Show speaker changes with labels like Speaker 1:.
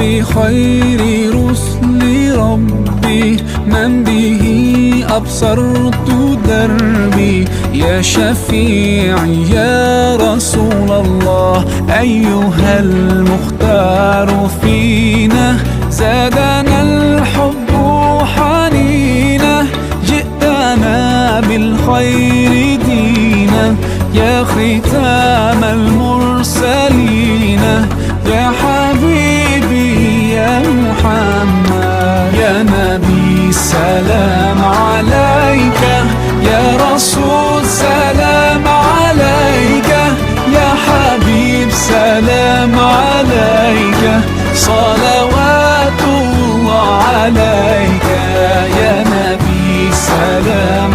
Speaker 1: بخير رسل ربي من به أبصرت دربي. يا شفيعي يا رسول الله أيها المختار فينا، زادنا الحب حنينا، جئتنا بالخير دينا. يا ختام المرسلين يا حبيبي يا محمد، يا نبي سلام عليك، يا رسول سلام عليك، يا حبيب سلام عليك، صلوات الله عليك. يا نبي سلام